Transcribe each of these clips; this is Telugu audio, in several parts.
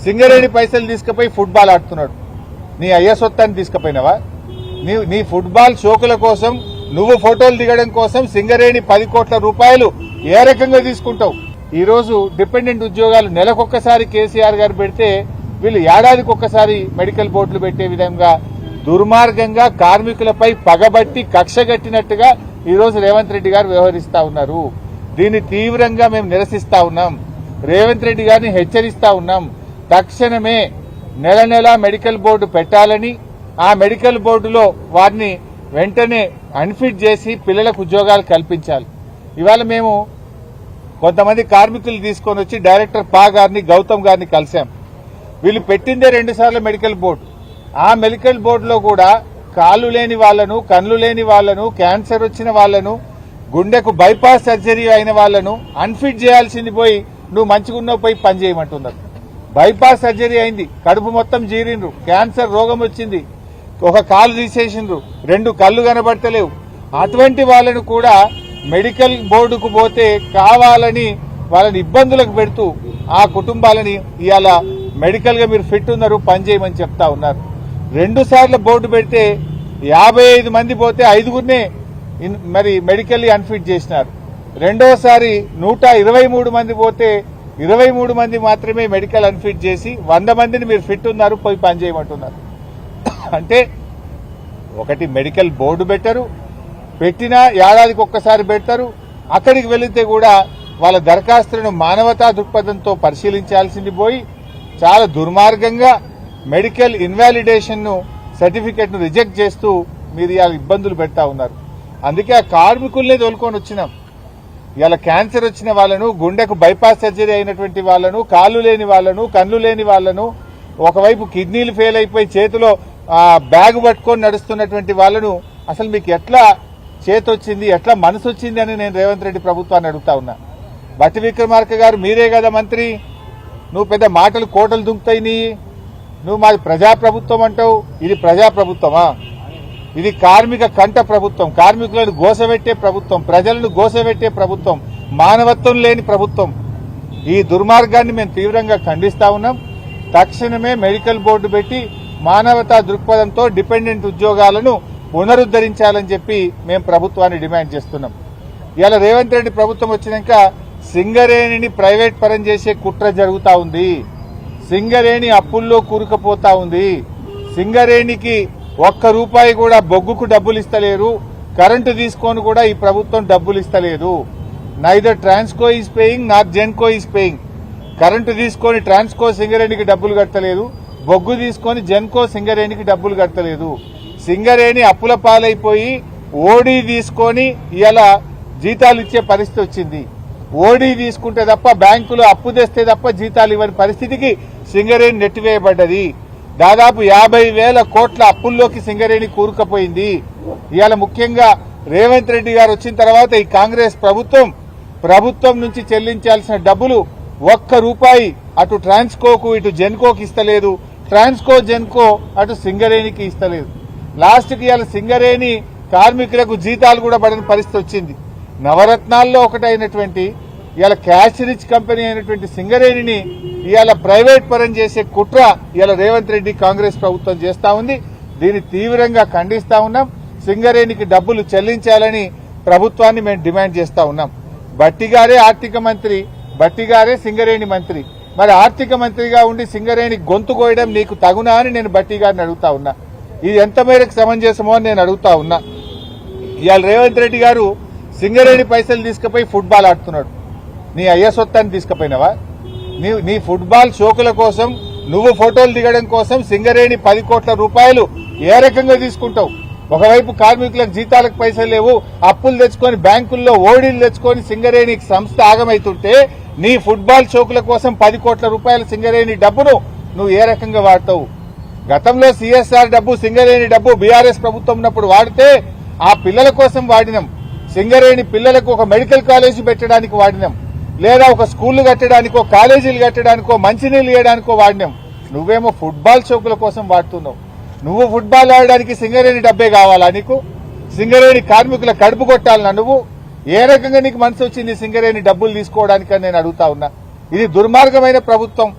సింగరేణి పైసలు తీసుకుపోయి ఫుట్బాల్ ఆడుతున్నాడు. నీ అయ్య సొత్తాన్ని తీసుకుపోయినావా? నీ ఫుట్బాల్ షోకుల కోసం నువ్వు ఫోటోలు దిగడం కోసం సింగరేణి 10 కోట్ల రూపాయలు ఏ రకంగా తీసుకుంటావు? ఈ రోజు డిపెండెంట్ ఉద్యోగాలు నెలకొక్కసారి కేసీఆర్ గారు పెడితే వీళ్ళు ఏడాదికి ఒక్కసారి మెడికల్ బోర్డులు పెట్టే విధంగా దుర్మార్గంగా కార్మికులపై పగబట్టి కక్షగట్టినట్టుగా ఈ రోజు రేవంత్ రెడ్డి గారు వ్యవహరిస్తా ఉన్నారు. దీన్ని తీవ్రంగా మేము నిరసిస్తా ఉన్నాం. రేవంత్ రెడ్డి గారిని హెచ్చరిస్తా ఉన్నాం. తక్షణమే నెల నెల మెడికల్ బోర్డు పెట్టాలని, ఆ మెడికల్ బోర్డులో వారిని వెంటనే అన్ఫిట్ చేసి పిల్లలకు ఉద్యోగాలు కల్పించాలి. ఇవాళ మేము కొంతమంది కార్మికులు తీసుకొని వచ్చి డైరెక్టర్ పా గారిని, గౌతమ్ గారిని కలిశాం. వీళ్ళు పెట్టిందే 2 సార్లు మెడికల్ బోర్డు. ఆ మెడికల్ బోర్డులో కూడా కాళ్ళు లేని వాళ్లను, కళ్ళు లేని వాళ్లను, క్యాన్సర్ వచ్చిన వాళ్లను, గుండెకు బైపాస్ సర్జరీ అయిన వాళ్లను అన్ఫిట్ చేయాల్సింది పోయి నువ్వు మంచిగున్నావు పోయి పని చేయమంటున్నారు. బైపాస్ సర్జరీ అయింది, కడుపు మొత్తం జీరిండ్రు, క్యాన్సర్ రోగం వచ్చింది, ఒక కాలు తీసేసిండ్రు, 2 కళ్ళు కనబడతలేవు. అటువంటి వాళ్లను కూడా మెడికల్ బోర్డుకు పోతే కావాలని వాళ్ళని ఇబ్బందులకు పెడుతూ ఆ కుటుంబాలని ఇవాళ మెడికల్ గా మీరు ఫిట్ ఉన్నారు పని చేయమని చెప్తా ఉన్నారు. 2 సార్లు బోర్డు పెడితే 55 మంది పోతే 5గురినే మరి మెడికల్లీ అన్ఫిట్ చేసినారు. రెండోసారి 123 మంది పోతే 23 మంది మాత్రమే మెడికల్ అన్ఫిట్ చేసి 100 మందిని మీరు ఫిట్ ఉన్నారు పోయి పని చేయమంటున్నారు. అంటే ఒకటి మెడికల్ బోర్డు పెట్టరు, పెట్టినా ఏడాదికి ఒక్కసారి పెడతారు. అక్కడికి వెళితే కూడా వాళ్ళ దరఖాస్తులను మానవతా దృక్పథంతో పరిశీలించాల్సింది పోయి చాలా దుర్మార్గంగా మెడికల్ ఇన్వాలిడేషన్ ను సర్టిఫికెట్ ను రిజెక్ట్ చేస్తూ మీరు ఇలా ఇబ్బందులు పెడతా ఉన్నారు. అందుకే ఆ కార్మికుల్నే తోలుకొని వచ్చినాం. ఇలా క్యాన్సర్ వచ్చిన వాళ్లను, గుండెకు బైపాస్ సర్జరీ అయినటువంటి వాళ్లను, కాళ్ళు లేని వాళ్లను, కళ్ళు లేని వాళ్లను, ఒకవైపు కిడ్నీలు ఫెయిల్ అయిపోయి చేతిలో బ్యాగ్ పట్టుకొని నడుస్తున్నటువంటి వాళ్లను అసలు మీకు ఎట్లా చేతొచ్చింది, ఎట్లా మనసు వచ్చింది అని నేను రేవంత్ రెడ్డి ప్రభుత్వాన్ని అడుగుతా ఉన్నా. బట్టి విక్రమార్క గారు మీరే కదా మంత్రి, నువ్వు పెద్ద మాటలు కోటలు దుంకుతాయి నీ, నువ్వు మాది ప్రజాప్రభుత్వం అంటావు. ఇది ప్రజాప్రభుత్వమా? ఇది కార్మిక కంట ప్రభుత్వం, కార్మికులను గోసబెట్టే ప్రభుత్వం, ప్రజలను గోసబెట్టే ప్రభుత్వం, మానవత్వం లేని ప్రభుత్వం. ఈ దుర్మార్గాన్ని మేము తీవ్రంగా ఖండిస్తా ఉన్నాం. తక్షణమే మెడికల్ బోర్డు పెట్టి మానవతా దృక్పథంతో డిపెండెంట్ ఉద్యోగాలను పునరుద్దరించాలని చెప్పి మేము ప్రభుత్వాన్ని డిమాండ్ చేస్తున్నాం. ఇవాళ రేవంత్ రెడ్డి ప్రభుత్వం వచ్చినాక సింగరేణిని ప్రైవేట్ పరం చేసే కుట్ర జరుగుతా ఉంది. సింగరేణి అప్పుల్లో కూరుకుపోతా ఉంది. సింగరేణికి ₹1 కూడా బొగ్గుకు డబ్బులు ఇస్తలేరు. కరెంటు తీసుకొని కూడా ఈ ప్రభుత్వం డబ్బులు ఇస్తలేదు. Neither Transco is paying not Genco is paying. Current తీసుకొని ట్రాన్స్కో సింగరేణికి డబ్బులు కట్టలేదు, బొగ్గు తీసుకొని జెన్కో సింగరేణికి డబ్బులు కట్టలేదు. సింగరేణి అప్పుల పాలైపోయి ఓడీ తీసుకొని ఇలా జీతాలు ఇచ్చే పరిస్థితి వచ్చింది. ఓడీ తీసుకుంటే తప్ప, బ్యాంకులో అప్పు తెస్తే తప్ప జీతాలు ఇవ్వని పరిస్థితికి సింగరేణి నెట్టివేయబడ్డది. దాదాపు 50,000 కోట్ల అప్పుల్లోకి సింగరేణి కూరుకుపోయింది. ఇవాళ ముఖ్యంగా రేవంత్ రెడ్డి గారు వచ్చిన తర్వాత ఈ కాంగ్రెస్ ప్రభుత్వం నుంచి చెల్లించాల్సిన డబ్బులు ₹1 అటు ట్రాన్స్కోకు ఇటు జెన్కోకి ఇస్తలేదు, ట్రాన్స్కో జెన్కో అటు సింగరేణికి ఇస్తలేదు. లాస్ట్కి ఇవాళ సింగరేణి కార్మికులకు జీతాలు కూడా పడని పరిస్థితి వచ్చింది. నవరత్నాల్లో ఒకటైనటువంటి ఇవాళ క్యాష్ రిచ్ కంపెనీ అయినటువంటి సింగరేణిని ఇవాళ ప్రైవేట్ పరం చేసే కుట్ర ఇవాళ రేవంత్ రెడ్డి కాంగ్రెస్ ప్రభుత్వం చేస్తా ఉంది. దీన్ని తీవ్రంగా ఖండిస్తా ఉన్నాం. సింగరేణికి డబ్బులు చెల్లించాలని ప్రభుత్వాన్ని మేము డిమాండ్ చేస్తా ఉన్నాం. బట్టిగారే ఆర్థిక మంత్రి, బట్టిగారే సింగరేణి మంత్రి. మరి ఆర్థిక మంత్రిగా ఉండి సింగరేణి గొంతు కోయడం నీకు తగునా అని నేను బట్టిగారిని అడుగుతా ఉన్నా. ఇది ఎంత మేరకు సమంజసమో అని నేను అడుగుతా ఉన్నా. ఇవాళ రేవంత్ రెడ్డి గారు సింగరేణి పైసలు తీసుకుపోయి ఫుట్బాల్ ఆడుతున్నాడు. నీ అయ్య సొత్తాన్ని తీసుకుపోయినావా? నీ ఫుట్బాల్ షోకుల కోసం నువ్వు ఫోటోలు దిగడం కోసం సింగరేణి 10 కోట్ల రూపాయలు ఏ రకంగా తీసుకుంటావు? ఒకవైపు కార్మికులకు జీతాలకు పైసలు లేవు, అప్పులు తెచ్చుకొని బ్యాంకుల్లో ఓడీలు తెచ్చుకొని సింగరేణి సంస్థ ఆగమైతుంటే నీ ఫుట్బాల్ షోకుల కోసం 10 కోట్ల రూపాయల సింగరేణి డబ్బును నువ్వు ఏ రకంగా వాడతావు? గతంలో సిఎస్ఆర్ డబ్బు, సింగరేణి డబ్బు బీఆర్ఎస్ ప్రభుత్వం ఉన్నప్పుడు వాడితే ఆ పిల్లల కోసం వాడినాం. సింగరేణి పిల్లలకు ఒక మెడికల్ కాలేజీ పెట్టడానికి వాడినాం, లేదా ఒక స్కూళ్లు కట్టడానికో, కాలేజీలు కట్టడానికో, మంచినీళ్లు ఇవ్వడానికో వాడినాం. నువ్వేమో ఫుట్బాల్ షోకుల కోసం వాడుతున్నావు. నువ్వు ఫుట్బాల్ ఆడడానికి సింగరేణి డబ్బే కావాలా నీకు? సింగరేణి కార్మికుల కడుపు కొట్టాలన్నా నువ్వు? ఏ రకంగా నీకు మనసు వచ్చింది సింగరేణి డబ్బులు తీసుకోవడానికని నేను అడుగుతా ఉన్నా. ఇది దుర్మార్గమైన ప్రభుత్వం.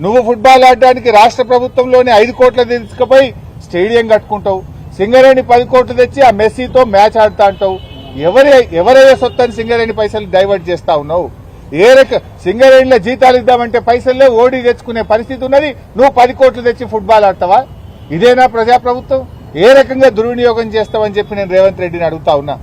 నువ్వు ఫుట్బాల్ ఆడడానికి రాష్ట్ర ప్రభుత్వంలోనే 5 కోట్ల తీసుకుపోయి స్టేడియం కట్టుకుంటావు. సింగరేణి 10 కోట్లు తెచ్చి ఆ మెస్సీతో మ్యాచ్ ఆడుతా అంటావు. ఎవరైనా సొత్తని సింగరేణి పైసలు డైవర్ట్ చేస్తా ఉన్నావు. సింగరేణిలో జీతాలు ఇద్దామంటే పైసల్లే ఓడి తెచ్చుకునే పరిస్థితి ఉన్నది. నువ్వు 10 కోట్లు తెచ్చి ఫుట్బాల్ ఆడతావా? ఇదేనా ప్రజాప్రభుత్వం? ఏ రకంగా దుర్వినియోగం చేస్తావని చెప్పి నేను రేవంత్ రెడ్డిని అడుగుతా ఉన్నా.